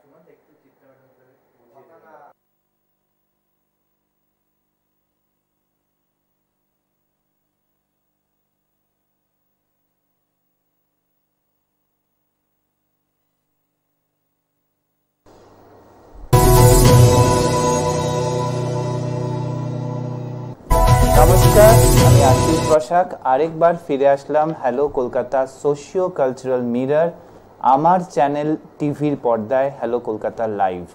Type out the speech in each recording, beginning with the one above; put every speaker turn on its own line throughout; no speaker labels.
নমস্কার, আমি আশিস বসাক আরেকবার ফিরে আসলাম hello Kolkata socio cultural mirror আমার চ্যানেল টিভির পর্দায় হ্যালো কলকাতা লাইভ।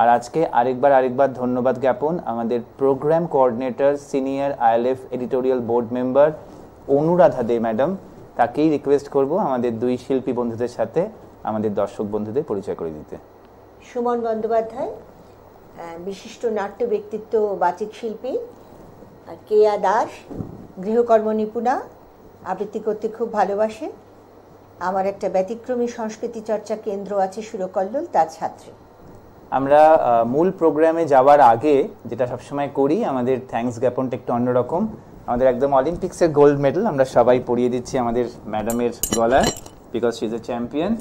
আর আজকে আরেকবার ধন্যবাদ জ্ঞাপন আমাদের program coordinator senior ILF editorial board member Anuradha De madam. তাকেই রিকোয়েস্ট করব আমাদের দুই শিল্পী বন্ধুদের সাথে আমাদের দর্শক বন্ধুদের পরিচয় করে দিতে।
সুমন বন্দ্যোপাধ্যায়, বিশিষ্ট নাট্য ব্যক্তিত্ব, বাচিক শিল্পী। কেয়া দাস, গৃহকর্ম নিপুণা, আবৃত্তি করতে খুব ভালোবাসে। আমার একটা ব্যতিক্রমী সংস্কৃতি চর্চা কেন্দ্র আছে সুরকল্লোল, তার ছাত্রী।
আমরা মূল প্রোগ্রামে যাওয়ার আগে যেটা সবসময় করি, আমাদের থ্যাঙ্কস জ্ঞাপনটা একটু অন্যরকম। আমাদের একদম অলিম্পিক্সের গোল্ড মেডেল আমরা সবাই পরিয়ে দিচ্ছি আমাদের ম্যাডামের গলায়, because she is a champion.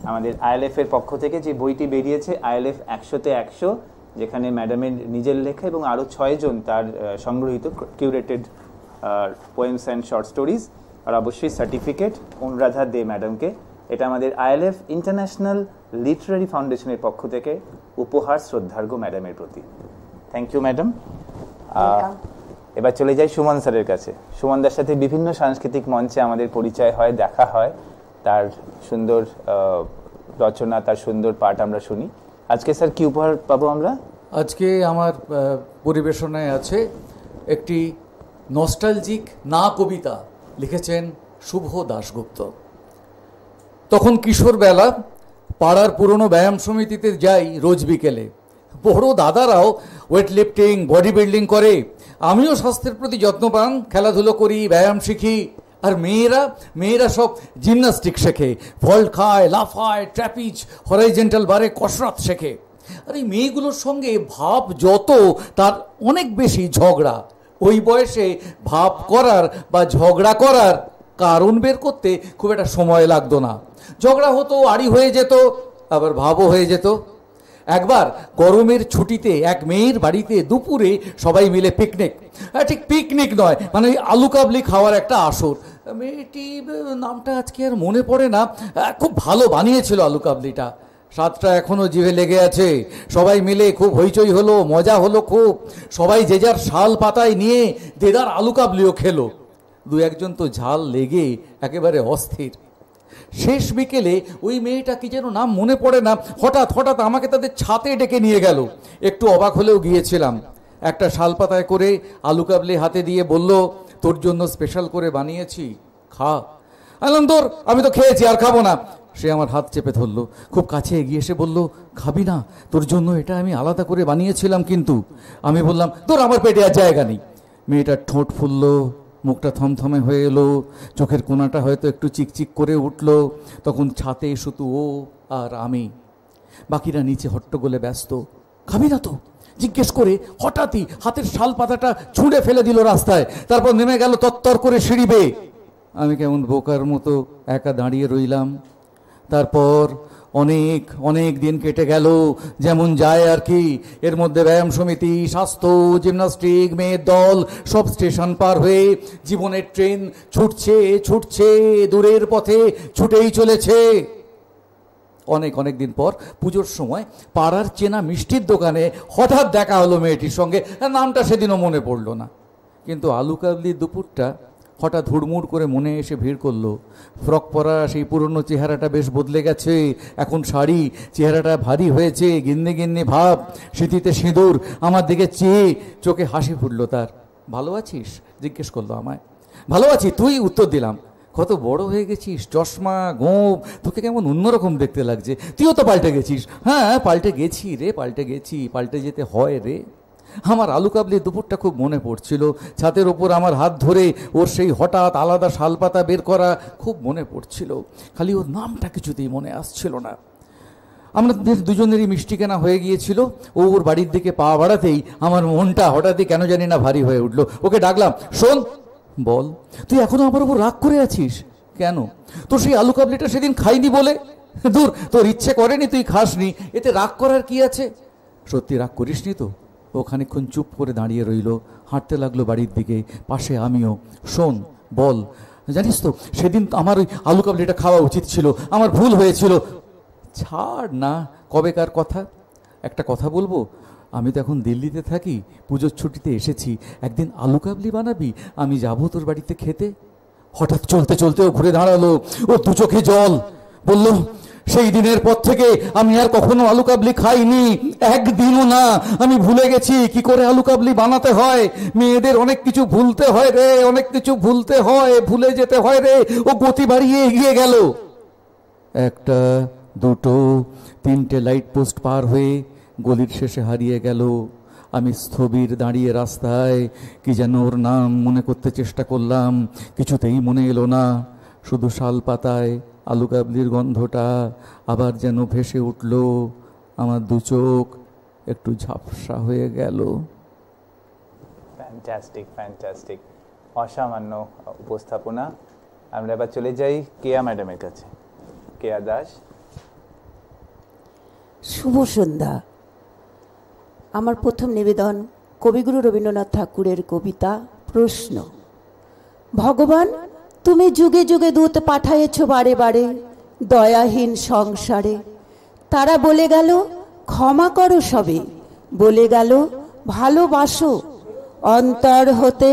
আমাদের আইএলএফ এর পক্ষ থেকে যে বইটি বেরিয়েছে আইএলএফ 100-তে 100, যেখানে ম্যাডামের নিজের লেখা এবং আরও 6 জন তার সংগ্রহীত curated poems and short stories, আর অবশ্যই সার্টিফিকেট অনুরাধা দে ম্যাডামকে। এটা আমাদের আইএলএফ ইন্টারন্যাশনাল লিটারারি ফাউন্ডেশনের পক্ষ থেকে উপহার শ্রদ্ধার্ঘ্য ম্যাডামের প্রতি। Thank you madam. এবার চলে যাই সুমন স্যারের কাছে। সুমনদার সাথে বিভিন্ন সাংস্কৃতিক মঞ্চে আমাদের পরিচয় হয়, দেখা হয়, তার সুন্দর রচনা, তার সুন্দর পাঠ আমরা শুনি। আজকে স্যার কি উপহার পাবো আমরা?
আজকে আমার পরিবেশনায় আছে একটি নস্টালজিক না কবিতা, লিখেছেন শুভ দাশগুপ্ত। তখন কিশোর বেলা, পাড়ার পুরনো ব্যায়াম সমিতিতে যাই রোজ বিকেলে। বড় দাদারাও ওয়েট লিফটিং, বডি বিল্ডিং করে, আমিও স্বাস্থ্যের প্রতি যত্নবান, খেলাধুলো করি, ব্যায়াম শিখি। আর মেয়েরা সব জিমনাস্টিক শেখে, ভল্ট খায়, লাফায়, ট্র্যাপিজ, হরাইজেন্টাল বারে কসরত শেখে। আর এই মেয়েগুলোর সঙ্গে ভাব যত, তার অনেক বেশি ঝগড়া। ওই বয়সে ভাব করার বা ঝগড়া করার কারণ বের করতে খুব একটা সময় লাগতো না। ঝগড়া হতো, আড়ি হয়ে যেত, আবার ভাবও হয়ে যেত। একবার গরমের ছুটিতে এক মেয়ের বাড়িতে দুপুরে সবাই মিলে পিকনিক, ঠিক পিকনিক নয়, মানে আলু কাবলি খাওয়ার একটা আসর। মেয়েটি নামটা আজকে আর মনে পড়ে না, খুব ভালো বানিয়েছিল আলু কাবলিটা, স্বাদটা এখনো জিভে লেগে আছে। সবাই মিলে খুব হইচই হলো, মজা হলো খুব। সবাই যে যার শাল পাতায় নিয়ে দেদার আলু কাবলিও খেলো। দু একজন তো ঝাল লেগে একেবারে অস্থির। শেষ বিকেলে ওই মেয়েটা, কি যেন নাম মনে পড়ে না, হঠাৎ আমাকে তাদের ছাতে ডেকে নিয়ে গেল। একটু অবাক হলেও গিয়েছিলাম। একটা শালপাতায় করে আলু কাবলি হাতে দিয়ে বলল, তোর জন্য স্পেশাল করে বানিয়েছি, খা। আলাম, তোর, আমি তো খেয়েছি, আর খাবো না। সে আমার হাত চেপে ধরলো, খুব কাছে এগিয়ে এসে বলল, খাবি না? তোর জন্য এটা আমি আলাদা করে বানিয়েছিলাম কিন্তু। আমি বললাম, তোর, আমার পেটে আর জায়গা নেই। মেয়েটার ঠোঁট ফুললো, মুখটা থমথমে হয়ে এলো, চোখের কোনাটা হয়তো একটু চিকচিক করে উঠল। তখন ছাতে শুধু ও আর আমি, বাকিরা নিচে হট্টগোলে ব্যস্ত। খাবি না তো জিজ্ঞেস করে হঠাৎই হাতের শাল পাতাটা ছুঁড়ে ফেলে দিল রাস্তায়। তারপর নেমে গেল তত্তর করে সিঁড়ি বেয়ে। আমি কেমন বোকার মতো একা দাঁড়িয়ে রইলাম। তারপর অনেক দিন কেটে গেল, যেমন যায় আর কি। এর মধ্যে ব্যায়াম সমিতি, স্বাস্থ্য, জিমনাস্টিক, মেয়ের দল, সব স্টেশন পার হয়ে জীবনের ট্রেন ছুটছে দূরের পথে, ছুটেই চলেছে। অনেক দিন পর পুজোর সময় পাড়ার চেনা মিষ্টির দোকানে হঠাৎ দেখা হলো মেয়েটির সঙ্গে। নামটা সেদিনও মনে পড়লো না, কিন্তু আলু কাবলির দুপুরটা হঠাৎ হুড়মুড় করে মনে এসে ভিড় করলো। ফ্রক পরা সেই পুরনো চেহারাটা বেশ বদলে গেছে, এখন শাড়ি, চেহারাটা ভারী হয়েছে, গিন্নি ভাব, স্মৃতিতে সিঁদুর। আমার দিকে চেয়ে চোখে হাসি ফুটলো তার। ভালো আছিস জিজ্ঞেস করলো আমায়। ভালো আছি, তুই? উত্তর দিলাম। কত বড় হয়ে গেছিস, চশমা, গোঁফ, তোকে কেমন অন্যরকম দেখতে লাগছে। তুইও তো পাল্টে গেছিস। হ্যাঁ, পাল্টে গেছি রে, পাল্টে যেতে হয় রে। আমার আলু কাবলির দুপুরটা খুব মনে পড়ছিল। ছাতের ওপর আমার হাত ধরে ওর সেই হঠাৎ আলাদা শালপাতা বের করা খুব মনে পড়ছিল। খালি ওর নামটা কিছুতেই মনে আসছিল না। আমাদের দুজনেরই মিষ্টি কেনা হয়ে গিয়েছিল। ওর বাড়ির দিকে পা বাড়াতেই আমার মনটা হঠাৎই কেন জানি না ভারী হয়ে উঠলো। ওকে ডাকলাম, শোন, বল, তুই এখনো আমার উপর রাগ করে আছিস কেন? তোর সেই আলু কাবলিটা সেদিন খাইনি বলে? দূর, তোর ইচ্ছে করেনি, তুই খাসনি, এতে রাগ করার কি আছে? সত্যি রাগ করিসনি তো? ও খানিকক্ষণ চুপ করে দাঁড়িয়ে রইল, হাঁটতে লাগলো বাড়ির দিকে, পাশে আমিও। শোন, বল, জানিস তো সেদিন আমার ওই আলু কাবলিটা খাওয়া উচিত ছিল, আমার ভুল হয়েছিল। ছাড় না, কবেকার কথা। একটা কথা বলবো, আমি তো এখন দিল্লিতে থাকি, পুজোর ছুটিতে এসেছি, একদিন আলু কাবলি বানাবি, আমি যাবো তোর বাড়িতে খেতে। হঠাৎ চলতে চলতে ও ঘুরে দাঁড়ালো, ও দু চোখে জল, বলল, সেই দিনের পর থেকে আমি আর কখনো আলু কাবলি খাইনি, একদিনও না। আমি ভুলে গেছি কি করে আলু কাবলি বানাতে হয়। মেয়েদের অনেক কিছু ভুলতে হয় রে, অনেক কিছু ভুলতে হয়, ভুলে যেতে হয় রে। ও গতি বাড়িয়ে এগিয়ে গেল। একটা, দুটো, তিনটে লাইট পোস্ট পার হয়ে গলির শেষে হারিয়ে গেল। আমি স্থবির দাঁড়িয়ে রাস্তায় কি যেন ওর নাম মনে করতে চেষ্টা করলাম, কিছুতেই মনে এলো না। শুধু শাল পাতায় আলু কাবলির গন্ধটা আবার যেন ভেসে উঠল। আমার দু চোখ একটু ঝাপসা হয়ে গেল।
ফ্যান্টাস্টিক, ফ্যান্টাস্টিক, অসামান্য উপস্থাপনা। আমরা এবার চলে যাই কেয়া ম্যাডামের কাছে। কেয়া দাস।
শুভ সন্ধ্যা। আমার প্রথম নিবেদন কবিগুরু রবীন্দ্রনাথ ঠাকুরের কবিতা প্রশ্ন। ভগবান, তুমি যুগে যুগে দূত পাঠায়েছ বারে বারে দয়াহীন সংসারে। তারা বলে গেল ক্ষমা করো সবে, বলে গেল ভালোবাসো, অন্তর হতে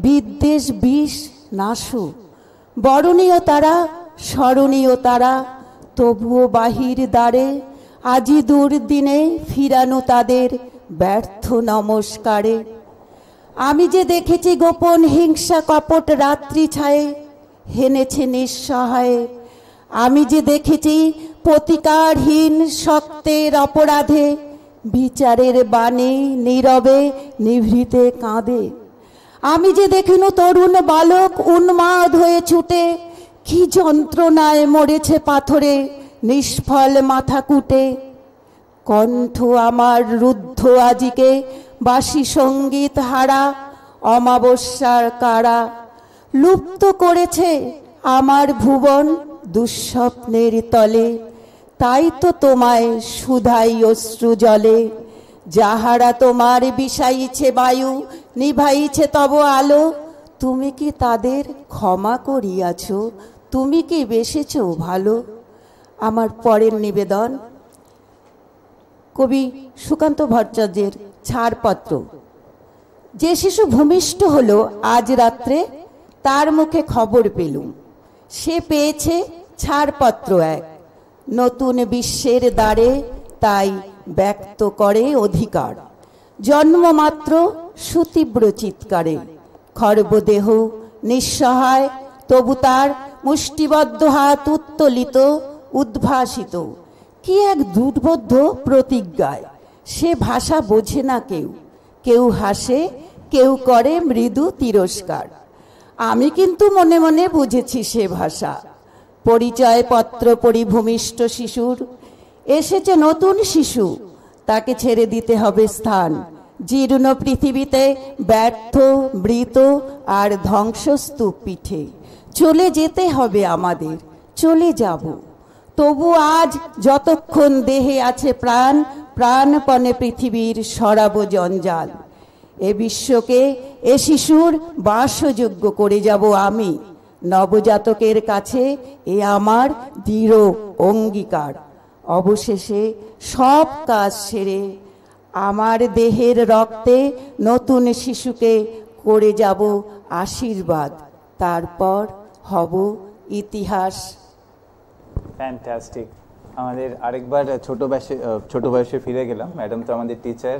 বিদ্বেষ বিষ নাশো। বরণীয় তারা, স্মরণীয় তারা, তবুও বাহির দ্বারে আজি দুর্দিনে ফিরানো তাদের ব্যর্থ নমস্কারে। আমি যে দেখেছি গোপন হিংসা কপট রাত্রি ছায়ে হেনেছে নিঃসহায়ে। আমি যে দেখেছি প্রতিকারহীন শক্তের অপরাধে বিচারের বাণী নীরবে নিভৃতে কাঁদে। আমি যে দেখিনু তরুণ বালক উন্মাদ হয়ে ছুটে কি যন্ত্রণায় মরেছে পাথরে নিষ্ফল মাথা কুটে। কণ্ঠ আমার রুদ্ধ আজিকে বাসি সঙ্গীত হারা অমাবস্যার কারা। লুপ্ত করেছে আমার ভুবন দুঃস্বপ্নের তলে, তাই তো তোমায় সুধাই অশ্রু জলে। যাহারা তোমার বিষাইছে বায়ু নিভাইছে তব আলো, তুমি কি তাদের ক্ষমা করিয়াছ? তুমি কি বেসেছ ভালো? আমার পরের নিবেদন কবি সুকান্ত ভট্টাচার্যের ছাড়পত্র। যে শিশু ভূমিষ্ঠ হলো আজ রাত্রে, তার মুখে খবর পেলুম, সে পেয়েছে ছাড়পত্র এক। নতুন বিশ্বের দ্বারে তাই ব্যক্ত করে অধিকার। জন্মমাত্র সুতীব্র চিৎকারে খর্বদেহ নিঃসহায়, তবু তার মুষ্টিবদ্ধ হাত উত্তোলিত উদ্ভাসিত কি এক দুর্বোধ্য প্রতিজ্ঞায়। সে ভাষা বোঝে না কেউ, কেউ হাসে, কেউ করে মৃদু তিরস্কার। আমি কিন্তু মনে মনে বুঝেছি সে ভাষা। পরিচয় পত্র পরিভূমিষ্ঠ শিশুর, এসেছে নতুন শিশু, তাকে ছেড়ে দিতে হবে স্থান। জীর্ণ পৃথিবীতে ব্যর্থ মৃত আর ধ্বংসস্তূপ পিঠে চলে যেতে হবে আমাদের, চলে যাব। তবু আজ যতক্ষণ দেহে আছে প্রাণ, প্রাণপণে পৃথিবীর সরাব জঞ্জাল। এ বিশ্বকে এ শিশুর বাসযোগ্য করে যাব আমি। নবজাতকের কাছে এ আমার দৃঢ় অঙ্গীকার। অবশেষে সব কাজ সেরে আমার দেহের রক্তে নতুন শিশুকে করে যাব আশীর্বাদ, তারপর হব ইতিহাস।
ফ্যান্টাস্টিক। আমাদের আরেকবার ছোট বয়সে ফিরে গেলাম। ম্যাডাম তো আমাদের টিচার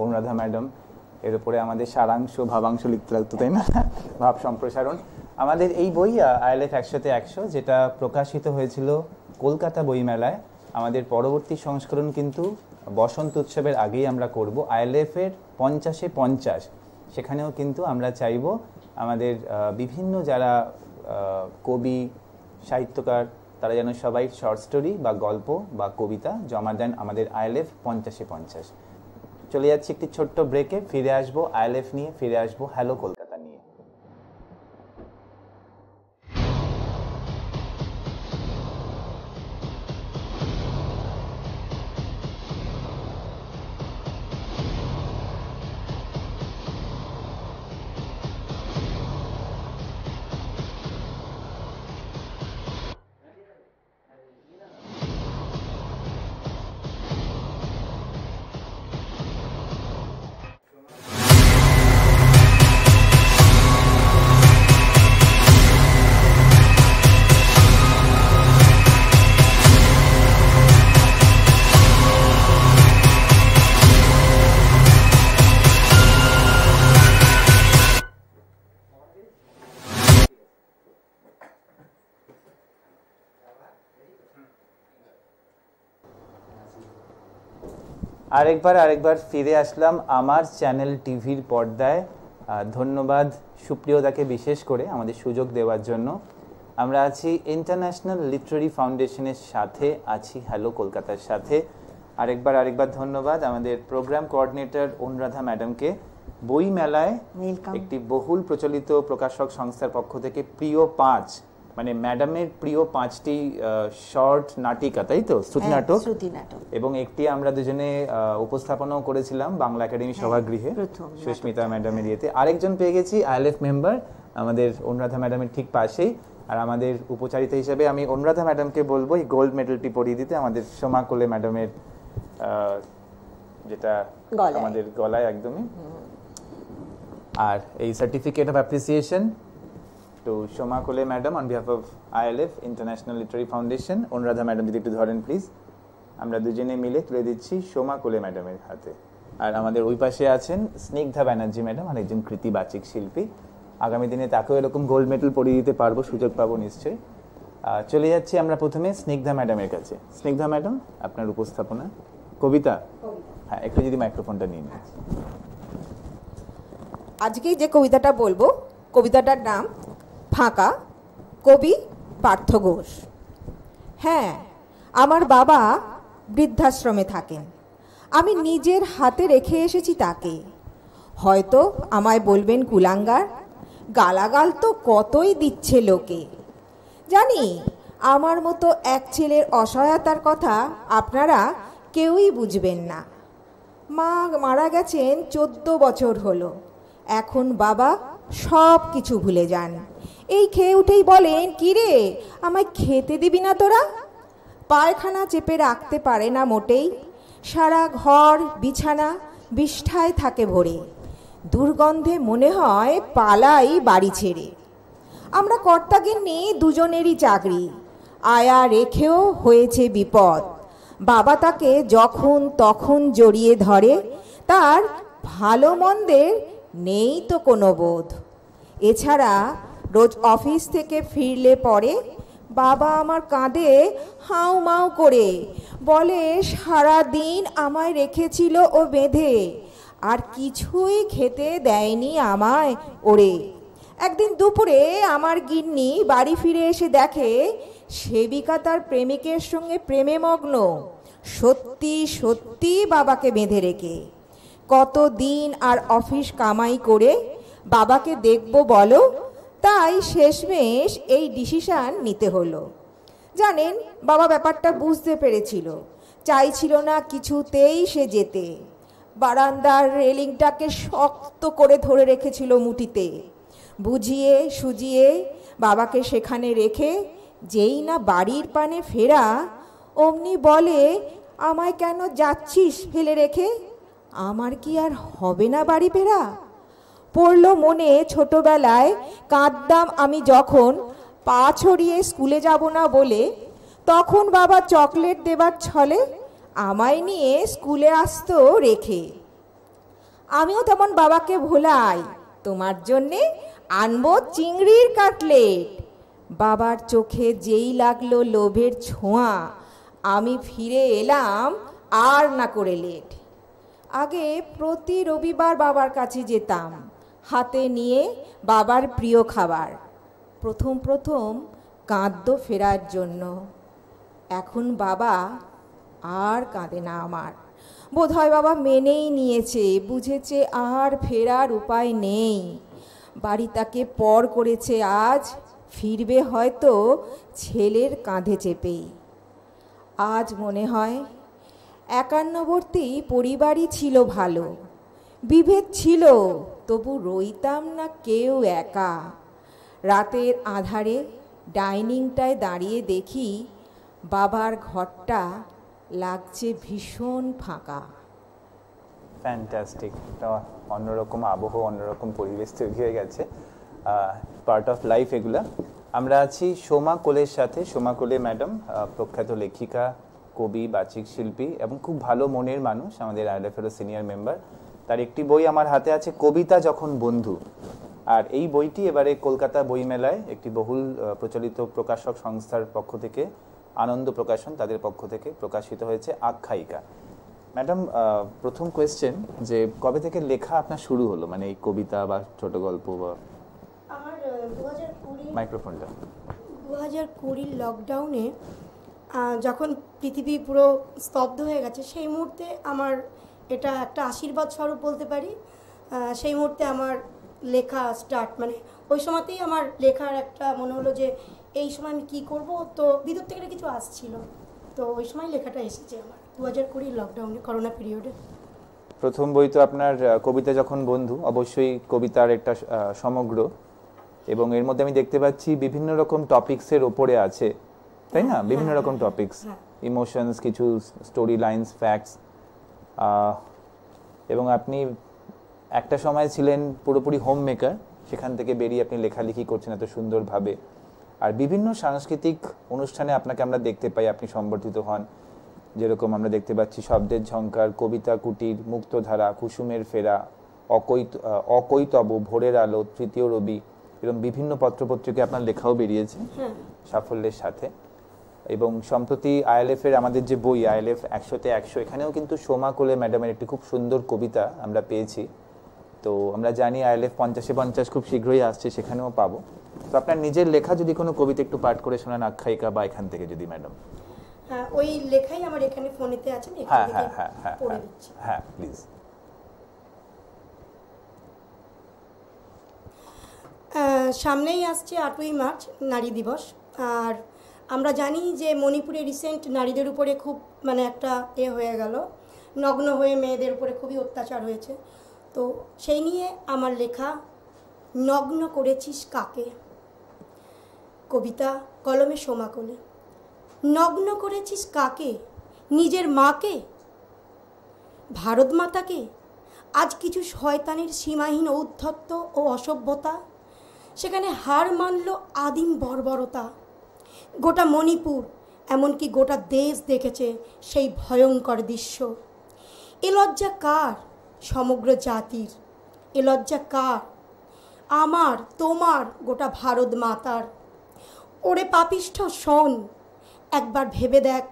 অনুরাধা ম্যাডাম, এর উপরে আমাদের সারাংশ ভাবাংশ লিখতে লাগতো, তাই না? ভাব সম্প্রসারণ। আমাদের এই বই ILF 100-100 যেটা প্রকাশিত হয়েছিল কলকাতা বইমেলায়, আমাদের পরবর্তী সংস্করণ কিন্তু বসন্ত উৎসবের আগেই আমরা করব। ILF এর 50-50 সেখানেও কিন্তু আমরা চাইব আমাদের বিভিন্ন যারা কবি সাহিত্যকার তারা যেন সবাই শর্ট স্টোরি বা গল্প বা কবিতা জমা দেন আমাদের ILF 50-50। চলে যাচ্ছি একটি ছোট্ট ব্রেকে, ফিরে আসবো ILF নিয়ে, ফিরে আসবো হ্যালো কলকাতা নিয়ে। আরেকবার ফিরে আসলাম আমার চ্যানেল টিভির পর্দায়। ধন্যবাদ সুপ্রিয়দাকে বিশেষ করে আমাদের সুযোগ দেওয়ার জন্য। আমরা আছি ইন্টারন্যাশনাল লিটারারি ফাউন্ডেশনের সাথে, আছি হ্যালো কলকাতার সাথে। আরেকবার ধন্যবাদ আমাদের প্রোগ্রাম কোঅর্ডিনেটর অনুরাধা ম্যাডামকে। বই মেলায় একটি বহুল প্রচলিত প্রকাশক সংস্থার পক্ষ থেকে প্রিয় 5, মানে ম্যাডামের প্রিয় 5টি শর্ট নাটিকা, তাই তো, শ্রুতি নাটক, এবং একটি আমরা দুজনে উপস্থাপনাও করেছিলাম বাংলা একাডেমি সভাগৃহে সুস্মিতা ম্যাডামের ইয়েতে। আরেকজন পেয়ে গেছি আইএলএফ মেম্বার আমাদের অনুরাধা ম্যাডামের ঠিক পাশেই। আর আমাদের উপচারিতা হিসেবে আমি অনুরাধা ম্যাডামকে বলবো এই গোল্ড মেডেলটি পরিয়ে দিতে, আমাদের সোমা কোলে ম্যাডামের যেটা আমাদের গলায় একদমই। আর এই certificate of appreciation to Soma Kole madam on behalf of ILF international literary foundation. Anuradha madam যদি একটু ধরেন প্লিজ। আমরা দুজনে মিলে তুলে দিচ্ছি সোমা কোলে ম্যাডামের হাতে। আর আমাদের ওই পাশে আছেন স্নিগ্ধা ব্যানার্জি ম্যাডাম, আর একজন কৃতি বাচিক শিল্পী। আগামী দিনে তাকেও এরকম গোল্ড মেডেল পরিয়ে দিতে পারবো, সুযোগ পাবো নিশ্চয়ই। চলে যাচ্ছি আমরা প্রথমে স্নিগ্ধা ম্যাডামের কাছে। স্নিগ্ধা ম্যাডাম, আপনার উপস্থাপনা কবিতা। হ্যাঁ, একটু যদি মাইক্রোফোনটা নিয়ে নিন।
আজকে যে কবিতাটা বলবো, কবিতাটার নাম ফাঁকা, কবি পার্থ ঘোষ। হ্যাঁ, আমার বাবা বৃদ্ধাশ্রমে থাকেন। আমি নিজের হাতে রেখে এসেছি তাকে। হয়তো আমায় বলবেন কুলাঙ্গার, গালাগাল তো কতই দিচ্ছে লোকে। জানি আমার মতো এক ছেলের অসহায়তার কথা আপনারা কেউই বুঝবেন না। মা মারা গেছেন 14 বছর হলো। এখন বাবা সব কিছু ভুলে যান। এই খেয়ে উঠেই বলেন, কিরে আমায় খেতে দিবি না তোরা? পায়খানা চেপে রাখতে পারে না মোটেই। সারা ঘর বিছানা বিষ্ঠায় থাকে ভরে। দুর্গন্ধে মনে হয় পালাই বাড়ি ছেড়ে। আমরা কর্তাগিন্নি দুজনেরই চাকরি, আয়া রেখেও হয়েছে বিপদ। বাবা তাকে যখন তখন জড়িয়ে ধরে, তার ভালো মন্দের নেই তো কোনো বোধ। এছাড়া রোজ অফিস থেকে ফিরলে পরে বাবা আমার কাঁধে হাউ মাউ করে বলে সারা দিন আমায় রেখেছিল ও বেঁধে, আর কিছুই খেতে দেয়নি আমায় ওরে। একদিন দুপুরে আমার গিন্নি বাড়ি ফিরে এসে দেখে সেবিকা তার প্রেমিকের সঙ্গে প্রেমে মগ্ন। সত্যি সত্যি বাবাকে বেঁধে রেখে। কতদিন আর অফিস কামাই করে বাবাকে দেখব বলো? তাই শেষমেশ এই ডিসিশন নিতে হলো। জানেন, বাবা ব্যাপারটা বুঝতে পেরেছিল, চাইছিল না কিছুতেই সে যেতে। বারান্দার রেলিংটাকে শক্ত করে ধরে রেখেছিল মুঠিতে। বুঝিয়ে সুজিয়ে বাবাকে সেখানে রেখে যেই না বাড়ির পানে ফেরা, অমনি বলে, আমায় কেন যাচ্ছিস ফেলে রেখে? আমার কি আর হবে না বাড়ি ফেরা? পড়ল মনে ছোটবেলায় কাঁদতাম আমি যখন পা ছড়িয়ে স্কুলে যাব না বলে। তখন বাবা চকলেট দেবার ছলে আমায় নিয়ে স্কুলে আসতো রেখে। আমিও তেমন বাবাকে ভোলাই, তোমার জন্যে আনবো চিংড়ির কাটলেট। বাবার চোখে যেই লাগলো লোভের ছোঁয়া, আমি ফিরে এলাম আর না করে লেট। আগে প্রতি রবিবার বাবার কাছে যেতাম, হাতে নিয়ে বাবার প্রিয় খাবার। প্রথম কাঁদতো ফেরার জন্য। এখন বাবা আর কাঁদে না আমার। বোধহয় বাবা মেনেই নিয়েছে, বুঝেছে আর ফেরার উপায় নেই। বাড়ি তাকে পর করেছে আজ, ফিরবে হয়তো ছেলের কাঁধে চেপেই। আজ মনে হয় একান্নবর্তী পরিবারই ছিল ভালো। বিভেদ ছিল, তবু রইতাম না কেউ একা। রাতের আধারে ডাইনিংটায় দাঁড়িয়ে দেখি বাবার ঘরটা লাগছে ভীষণ ফাঁকা।
ফ্যান্টাস্টিক, অন্যরকম আবহ, অন্যরকম পরিবেশ তৈরি হয়ে গেছে। পার্ট অফ লাইফ এগুলা। আমরা আছি সোমা কোলের সাথে। সোমা কোলে ম্যাডাম প্রখ্যাত লেখিকা, কবি, বাচিক শিল্পী এবং খুব ভালো মনের মানুষ, আমাদের আইএলএফেরও সিনিয়র মেম্বার। তার একটি বই আমার হাতে আছে, কবিতা যখন বন্ধু। আর এই বইটি এবারে কলকাতা বইমেলায় একটি বহুল প্রচলিত প্রকাশক সংস্থার পক্ষ থেকে, আনন্দ প্রকাশন, তাদের পক্ষ থেকে প্রকাশিত হয়েছে, আখ্যায়িকা। ম্যাডাম, প্রথম কোয়েশ্চেন, যে কবে থেকে লেখা আপনার শুরু হলো, মানে এই কবিতা বা ছোট গল্প বা?
আমার 2020
মাইক্রোফোনটা
2020 লকডাউনে যখন পৃথিবী পুরো স্তব্ধ হয়ে গেছে, সেই মুহূর্তে আমার এটা একটা আশীর্বাদ স্বরূপ বলতে পারি। সেই মুহূর্তে আমার লেখা স্টার্ট, মানে ওই সময়তেই আমার লেখার একটা মনে হলো যে এই সময় আমি কী করব, তো ভিতর থেকে কিছু আসছিল, তো ওই সময় লেখাটা এসেছে আমার 2020 লকডাউনে, করোনা পিরিয়ডে।
প্রথম বই তো আপনার কবিতা যখন বন্ধু, অবশ্যই কবিতার একটা সমগ্র, এবং এর মধ্যে আমি দেখতে পাচ্ছি বিভিন্ন রকম টপিকসের ওপরে আছে, তাই না? বিভিন্ন রকম টপিকস, ইমোশনস, কিছু স্টোরি লাইন্স, ফ্যাক্টস, এবং আপনি একটা সময় ছিলেন পুরোপুরি হোম মেকার, সেখান থেকে বেরিয়ে আপনি লেখালেখি করছেন এত সুন্দরভাবে। আর বিভিন্ন সাংস্কৃতিক অনুষ্ঠানে আপনাকে আমরা দেখতে পাই, আপনি সংবর্ধিত হন, যেরকম আমরা দেখতে পাচ্ছি শব্দের ঝংকার, কবিতা কুটির, মুক্তধারা, কুসুমের ফেরা, অকৈতব, ভোরের আলো, তৃতীয় রবি, এরকম বিভিন্ন পত্রপত্রিকায় আপনার লেখাও বেরিয়েছে সাফল্যের সাথে। এবং সম্প্রতি ILF এর আমাদের যে বই ILF 100-তে 100, এখানেও কিন্তু সোমা কোলে ম্যাডামের একটি খুব সুন্দর কবিতা আমরা পেয়েছি। তো আমরা জানি ILF 50-এ 50 খুব শীঘ্রই আসছে, সেখানেও পাবো। তো আপনার নিজের লেখা যদি কোনো কবিতা একটু পাঠ করে শোনান, আখ্যায়িকা বা এখান থেকে যদি ম্যাডাম।
হ্যাঁ, ওই লেখাই আমার এখানে ফোনেতে আছে, আমি
হ্যাঁ
এখান
হ্যাঁ
থেকে
হ্যাঁ হ্যাঁ
পড়ে দিচ্ছি।
হ্যাঁ, প্লিজ।
সামনেই আসছে 8ই মার্চ নারী দিবস, আর আমরা জানি যে মণিপুরে রিসেন্ট নারীদের উপরে খুব মানে একটা হয়ে গেল, নগ্ন হয়ে মেয়েদের উপরে খুবই অত্যাচার হয়েছে। তো সেই নিয়ে আমার লেখা নগ্ন করেছিস কাকে, কবিতা কলমে সোমা কোলে। নগ্ন করেছিস কাকে, নিজের মাকে, ভারত মাতাকে? আজ কিছু শয়তানের সীমাহীন ঔদ্ধত্য ও অসভ্যতা সেখানে হার মানল আদিম বর্বরতা। গোটা মণিপুর, এমনকি গোটা দেশ দেখেছে সেই ভয়ঙ্কর দৃশ্য। এ লজ্জা কার? সমগ্র জাতির। এ লজ্জা কার? আমার, তোমার, গোটা ভারত মাতার। ওরে পাপিষ্ঠ শোন, একবার ভেবে দেখ,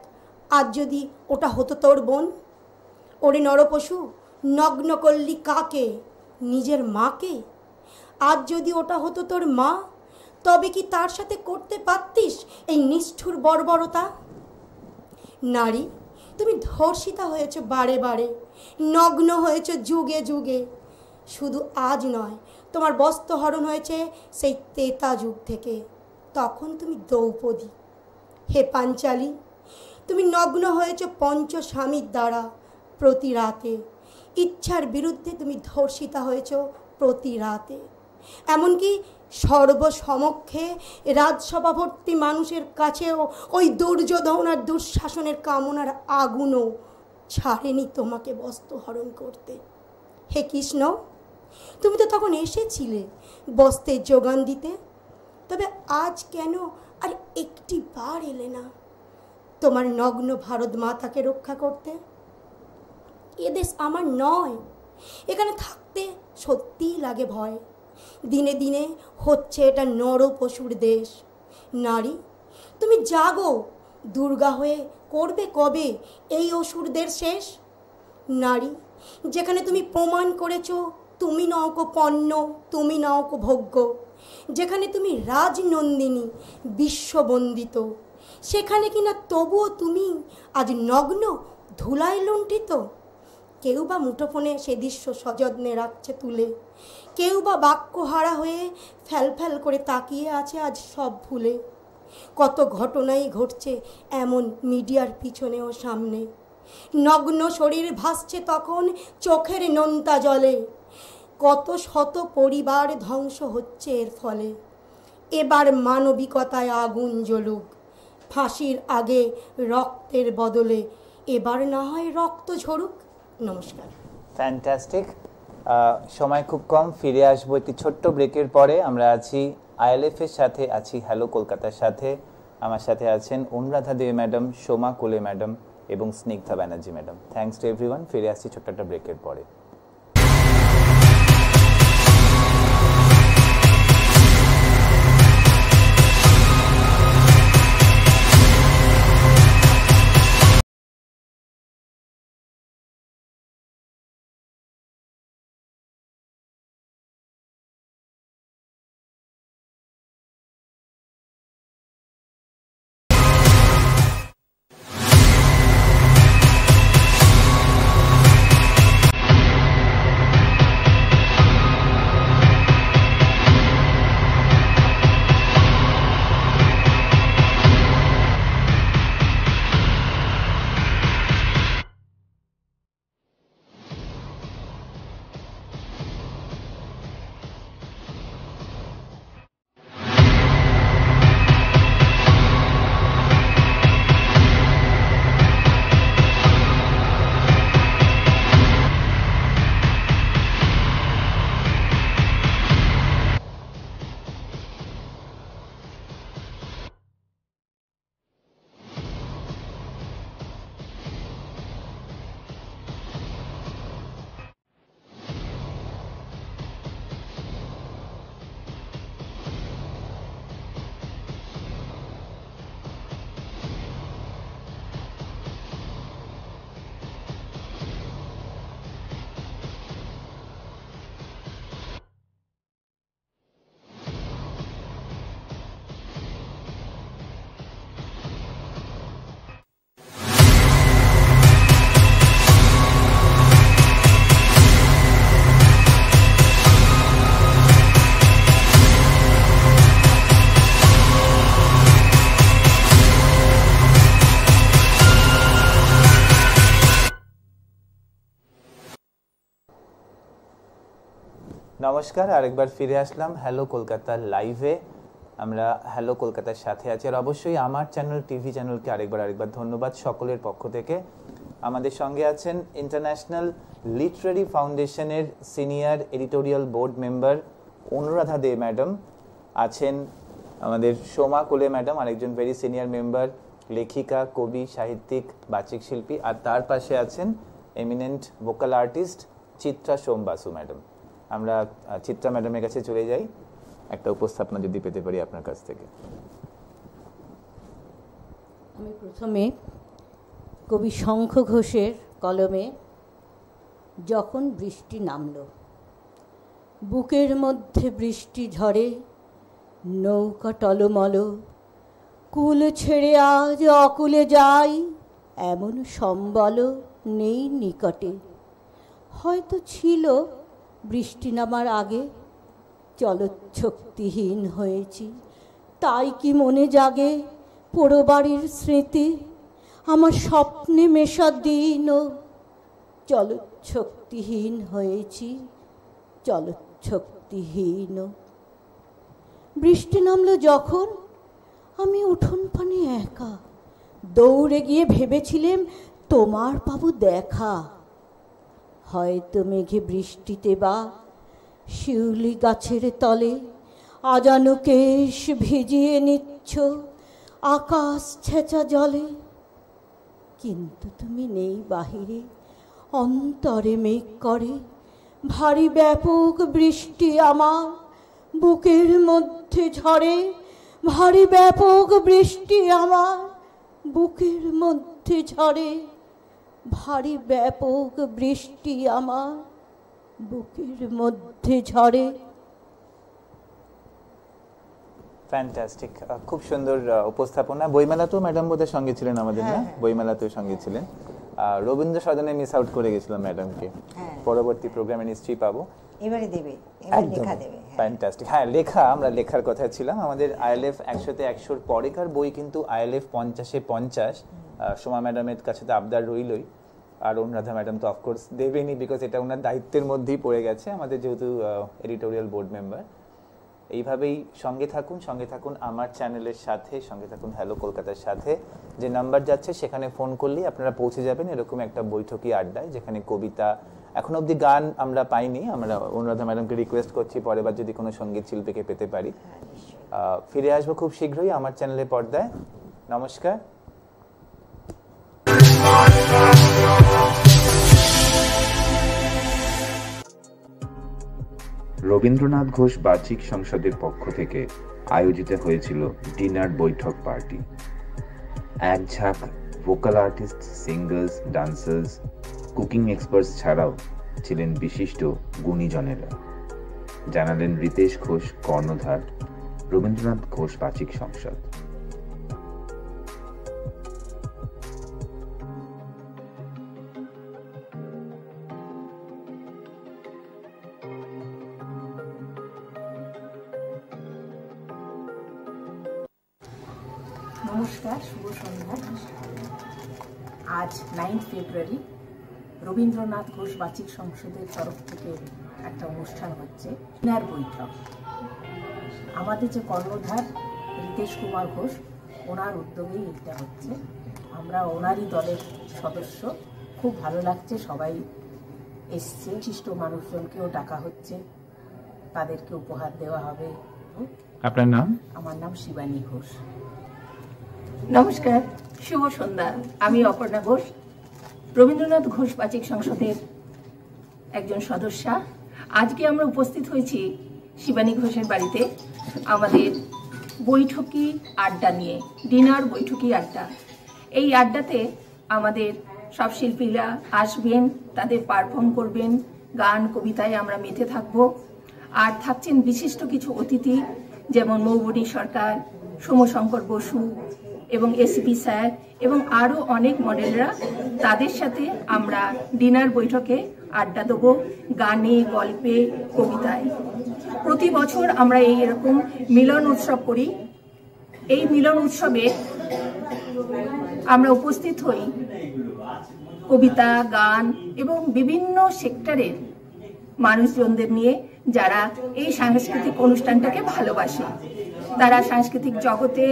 আজ যদি ওটা হতো তোর বোন। ওরে নরপশু, নগ্ন করলি কাকে, নিজের মাকে? আজ যদি ওটা হতো তোর মা, তবে কি তার সাথে করতে পারতিস এই নিষ্ঠুর বর্বরতা? নারী, তুমি ধর্ষিতা হয়েছ বারে বারে, নগ্ন হয়েছ যুগে যুগে। শুধু আজ নয়, তোমার বস্ত্রহরণ হয়েছে সেই তেতা যুগ থেকে, তখন তুমি দ্রৌপদী। হে পাঞ্চালী, তুমি নগ্ন হয়েছ পঞ্চস্বামীর দ্বারা প্রতি রাতে। ইচ্ছার বিরুদ্ধে তুমি ধর্ষিতা হয়েছ প্রতি রাতে। এমনকি সর্বসমক্ষে রাজসভা ভর্তি মানুষের কাছেও ওই দুর্যোধন আর দুঃশাসনের কামনার আগুনও ছাড়েনি তোমাকে বস্ত্রহরণ করতে। হে কৃষ্ণ, তুমি তো তখন এসেছিলে বস্ত্রের যোগান দিতে, তবে আজ কেন আর একটি বার এলে না তোমার নগ্ন ভারত মাতাকে রক্ষা করতে? এদেশ আমার নয়, এখানে থাকতে সত্যিই লাগে ভয়। দিনে দিনে হচ্ছে এটা নর পশুর দেশ। নারী, তুমি জাগো, দুর্গা হয়ে করবে কবে এই অসুরদের শেষ? নারী, যেখানে তুমি প্রমাণ করেছো তুমি নও পণ্য, তুমি নও ভোগ্য, যেখানে তুমি রাজনন্দিনী বিশ্ববন্দিত, সেখানে কিনা তবুও তুমি আজ নগ্ন, ধুলায় লুণ্ঠিত। কেউ বা মুঠোফোনে সে দৃশ্য সযত্নে রাখছে তুলে, কেউ বা বাক্যহারা হয়ে ফ্যাল করে তাকিয়ে আছে আজ সব ভুলে। কত ঘটনাই ঘটছে এমন মিডিয়ার পিছনে ও সামনে। নগ্ন শরীর ভাসছে তখন চোখের নোনতা জলে। কত শত পরিবার ধ্বংস হচ্ছে এর ফলে। এবার মানবিকতায় আগুন জ্বলুক, ফাঁসির আগে রক্তের বদলে এবার না হয় রক্ত ঝরুক। নমস্কার।
ফ্যান্টাস্টিক। সময় খুব কম, ফিরে আসবো একটি ছোট্ট ব্রেকের পরে। আমরা আছি ILF এর সাথে, আছি হ্যালো কলকাতার সাথে। আমার সাথে আছেন অনুরাধা দেবী ম্যাডাম, সোমা কোলে ম্যাডাম এবং Snigdha Banerjee madam. Thanks to everyone. ফিরে আসছি ছোট্ট একটা ব্রেকের পরে। নমস্কার, আরেকবার ফিরে আসলাম হ্যালো কলকাতার লাইভে। আমরা হ্যালো কলকাতার সাথে আছি, আর অবশ্যই আমার চ্যানেল টিভি চ্যানেলকে আরেকবার ধন্যবাদ সকলের পক্ষ থেকে। আমাদের সঙ্গে আছেন ইন্টারন্যাশনাল লিটারারি ফাউন্ডেশনের senior editorial board member Anuradha De madam, আছেন আমাদের সোমা কোলে ম্যাডাম, আরেকজন ভেরি সিনিয়র মেম্বার, লেখিকা, কবি, সাহিত্যিক, বাচিক শিল্পী, আর তার পাশে আছেন এমিনেন্ট ভোকাল আর্টিস্ট চিত্রা সোম বাসু ম্যাডাম। আমরা চিত্রা ম্যাডামের কাছে চলে যাই, একটা উপস্থাপনা যদি পেতে পারি আপনার কাছ থেকে।
আমি প্রথমে কবি শঙ্খ ঘোষের কলমে যখন বৃষ্টি নামলো, বুকের মধ্যে বৃষ্টি ঝরে, নৌকা টলমল, কুল ছেড়ে আজ অকুলে যাই, এমন সম্বল নেই নিকটে। হয়তো ছিল বৃষ্টি নামার আগে, চলচ্ছক্তিহীন হয়েছি, তাই কি মনে জাগে পোড়ো বাড়ির স্মৃতি, আমার স্বপ্নে মেশা দিন, চলচ্ছক্তিহীন হয়েছি, চলচ্ছক্তিহীন। বৃষ্টি নামলো যখন, আমি উঠোন পানে একা, দৌড়ে গিয়ে ভেবেছিলাম তোমার পাবো দেখা। হয়তো মেঘে বৃষ্টিতে বা শিউলি গাছের তলে আজানু কেশ ভিজিয়ে নিচ্ছ আকাশ ছেঁচা জলে, কিন্তু তুমি নেই বাহিরে, অন্তরে মেঘ করে, ভারী ব্যাপক বৃষ্টি আমার বুকের মধ্যে ঝরে, ভারী ব্যাপক বৃষ্টি আমার বুকের মধ্যে ঝরে, ভারী ব্যাপক বৃষ্টি আমার বুকের মধ্যে ঝরে।
ফ্যান্টাস্টিক, খুব সুন্দর উপস্থাপনা। বইমেলাতেও ম্যাডাম বোধহয় সঙ্গে ছিলেন আমাদের, না? বইমেলাতেও সঙ্গে ছিলেন। রবীন্দ্র সদনে মিস আউট করে গেছিলাম ম্যাডামকে, পরবর্তী প্রোগ্রামে নিশ্চয়ই পাবো।
এবারে দেবে, এবারে লেখা দেবে।
ফ্যান্টাস্টিক। হ্যাঁ, লেখা, আমরা লেখার কথা ছিলাম। আমাদের আইএলএফ 100-তে 100-র পরেকার বই কিন্তু আইএলএফ 50-এ 50। সোমা ম্যাডামের কাছে তো আবদার রইলই, আর অনুরাধা ম্যাডাম তো অফকোর্স দেবেনি, বিকজ এটা ওনার দায়িত্বের মধ্যেই পড়ে গেছে, আমাদের যেহেতু এডিটোরিয়াল বোর্ড মেম্বার। এইভাবেই সঙ্গে থাকুন আমার চ্যানেলের সাথে, সঙ্গে থাকুন হ্যালো কলকাতার সাথে। যে নাম্বার যাচ্ছে সেখানে ফোন করলেই আপনারা পৌঁছে যাবেন এরকম একটা বৈঠকি আড্ডায়, যেখানে কবিতা, এখন অবধি গান আমরা পাইনি। আমরা অনুরাধা ম্যাডামকে রিকোয়েস্ট করছি পরের বার যদি কোনো সঙ্গীত শিল্পীকে পেতে পারি। ফিরে আসবো খুব শীঘ্রই আমার চ্যানেলের পর্দায়। নমস্কার।
রবীন্দ্রনাথ ঘোষ বাচিক সংসদের পক্ষ থেকে আয়োজিত হয়েছিল ডিনার বৈঠক পার্টি। এক ঝাঁক vocal artist, singers, dancers, cooking experts ছাড়াও ছিলেন বিশিষ্ট গুণীজনেরা। জানালেন রিতেশ ঘোষ, কর্ণধার, রবীন্দ্রনাথ ঘোষ বাচিক সংসদ।
নমস্কার, শুভ সন্ধ্যা। আজ 9 ফেব্রুয়ারি রবীন্দ্রনাথ ঘোষ বাচিক সংসদের তরফ থেকে একটা অনুষ্ঠান হচ্ছে, ডিনার বৈঠক। আমাদের যে কর্ণধার রিতেশ কুমার ঘোষ, ওনার উদ্যোগেই এটা হচ্ছে। আমরা ওনারই দলের সদস্য, খুব ভালো লাগছে, সবাই এসছে, বিশিষ্ট মানুষজনকেও ডাকা হচ্ছে, তাদেরকে উপহার দেওয়া হবে।
আপনার নাম?
আমার নাম শিবানী ঘোষ। নমস্কার, শুভ সন্ধ্যা। আমি অপর্ণা ঘোষ, রবীন্দ্রনাথ ঘোষ বাচিক সংসদের একজন সদস্যা। আজকে আমরা উপস্থিত হয়েছি শিবানী ঘোষের বাড়িতে আমাদের বৈঠকি আড্ডা নিয়ে, ডিনার বৈঠকি আড্ডা। এই আড্ডাতে আমাদের সব শিল্পীরা আসবেন, তাদের পারফর্ম করবেন, গান কবিতায় আমরা মেতে থাকব। আর থাকছেন বিশিষ্ট কিছু অতিথি, যেমন মৌবনী সরকার, সোমশঙ্কর বসু এবং এসপি স্যার এবং আরও অনেক মডেলরা। তাদের সাথে আমরা ডিনার বৈঠকে আড্ডা দেবো, গানে, গল্পে, কবিতায়। প্রতি বছর আমরা এই এরকম মিলন উৎসব করি। এই মিলন উৎসবে আমরা উপস্থিত হই কবিতা, গান এবং বিভিন্ন সেক্টরের মানুষজনদের নিয়ে, যারা এই সাংস্কৃতিক অনুষ্ঠানটাকে ভালোবাসে। তারা সাংস্কৃতিক জগতে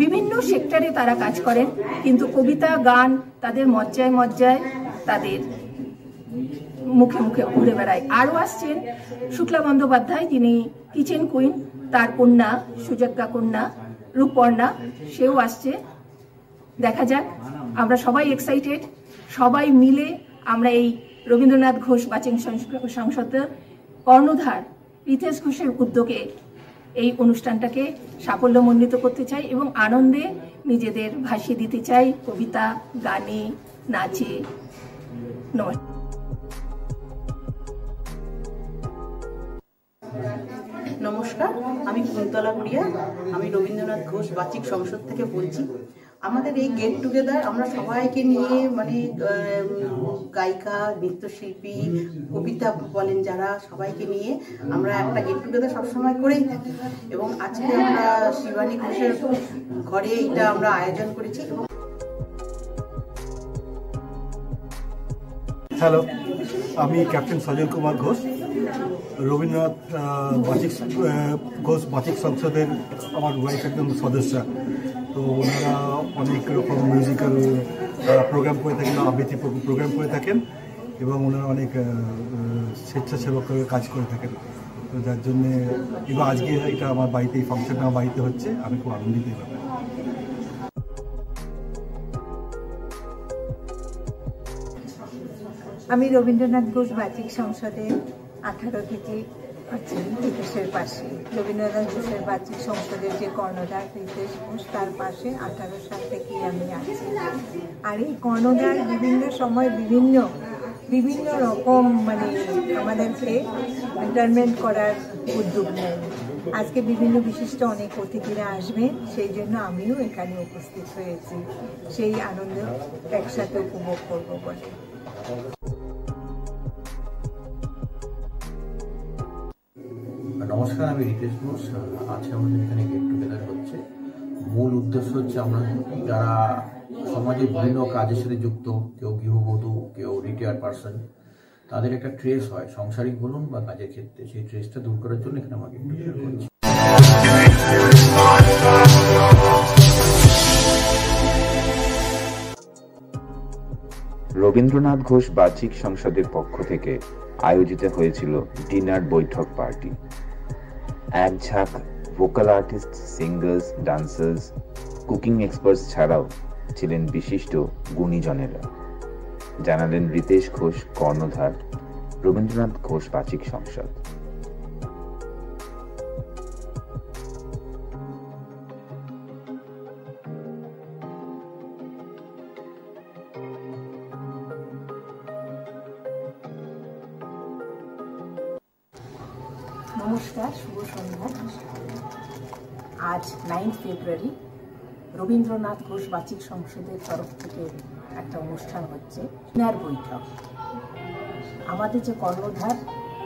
বিভিন্ন সেক্টরে তারা কাজ করেন, কিন্তু কবিতা গান তাদের মজ্জায় মজ্জায়, তাদের মুখে মুখে ঘুরে বেড়ায়। আরও আসছেন শুক্লা বন্দ্যোপাধ্যায়, যিনি কিচেন কুইন, তার কন্যা সুযোগ্যা কন্যা রূপর্ণা, সেও আসছে। দেখা যাক, আমরা সবাই এক্সাইটেড, সবাই মিলে আমরা এই রবীন্দ্রনাথ ঘোষ বাচিক সংসদের কর্ণধার রিতেশ ঘোষের উদ্যোগে এই অনুষ্ঠানটাকে সাফল্যমণ্ডিত করতে চাই এবং আনন্দে নিজেদের ভাসিয়ে দিতে চাই কবিতা, গানে, নাচে। নমস্কার।
নমস্কার, আমি কুন্তলা গুড়িয়া, আমি রবীন্দ্রনাথ ঘোষ বাচিক সংসদ থেকে বলছি। আমাদের এই গেট টুগেদার আমরা সবাইকে নিয়ে, মানে গায়িকা, নৃত্যশিল্পী, কবিতা বলেন যারা, সবাইকে নিয়ে আমরা একটা গেট টুগেদার সবসময় করেই থাকি এবং আজকে আমরা শিবানী ঘোষের ঘরে এটা আমরা আয়োজন করেছি।
হ্যালো, আমি ক্যাপ্টেন সজল কুমার ঘোষ, রবীন্দ্রনাথ ঘোষ বাচিক সংসদের আমার ওয়াইফ একজন সদস্য। তো ওনারা অনেক রকম মিউজিক্যাল প্রোগ্রাম করে থাকেন, আবৃত্তি প্রোগ্রাম করে থাকেন এবং ওনারা অনেক স্বেচ্ছাসেবক কাজ করে থাকেন। তো যার জন্যে এবার আজকে এটা আমার বাড়িতে, এই ফাংশনটা আমার বাড়িতে হচ্ছে, আমি খুব আনন্দিত এই ব্যাপারে।
আমি রবীন্দ্রনাথ ঘোষ বাচিক সংসদের 18 থেকে আছি, রিতেশের পাশে। রবীন্দ্রনাথ ঘোষের বাচিক সংসদের যে কর্ণধার রিতেশ ঘোষ, তার পাশে 18 সাল থেকেই আমি আছি। আর এই কর্ণধার বিভিন্ন সময় বিভিন্ন রকম মানে আমাদেরকে এন্টারটেইনমেন্ট করার উদ্যোগ নেয়। আজকে বিভিন্ন বিশিষ্ট অনেক অতিথিরা আসবেন, সেই জন্য আমিও এখানে উপস্থিত হয়েছি, সেই আনন্দ একসাথে উপভোগ করব বলে।
নমস্কার, আমি রিতেশ ঘোষ। আজকে আমাদের এখানে গেট টুগেদার হচ্ছে। মূল উদ্দেশ্য হচ্ছে আমরা যারা সমাজে বিভিন্ন কাজের সাথে যুক্ত, কেউ গৃহবধূ, কেউ রিটায়ার্ড পার্সন, তাদের একটা ট্রেস হয় সাংসারিক বলুন বা কাজের ক্ষেত্রে, সেই ট্রেসটা দূর করার জন্য এখানে আমরা গেট টুগেদার করছি।
রবীন্দ্রনাথ ঘোষ বাচিক সংসদের পক্ষ থেকে আয়োজিত হয়েছিল ডিনার বৈঠক পার্টি। এক ঝাঁক vocal artist, singers, dancers, cooking experts ছাড়াও ছিলেন বিশিষ্ট গুণীজনেরা। জানালেন রিতেশ ঘোষ, কর্ণধার, রবীন্দ্রনাথ ঘোষ বাচিক সংসদ।
নমস্কার, শুভ সন্ধ্যা। আজ 9 ফেব্রুয়ারি রবীন্দ্রনাথ ঘোষ বাচিক সংসদের তরফ থেকে একটা অনুষ্ঠান হচ্ছে, ডিনার বৈঠক। আমাদের যে কর্ণধার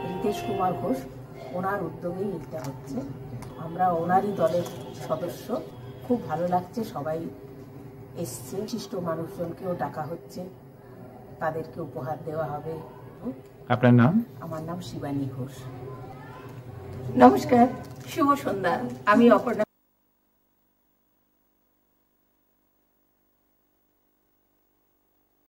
রিতেশ কুমার ঘোষ, ওনার উদ্যোগেই এটা হচ্ছে। আমরা ওনারই দলের সদস্য, খুব ভালো লাগছে, সবাই এসছে। বিশিষ্ট মানুষজনকেও ডাকা হচ্ছে, তাদেরকে উপহার দেওয়া হবে।
আপনার নাম?
আমার নাম শিবানী ঘোষ। নমস্কার, শুভ সন্ধ্যা। আমি অপর্ণা।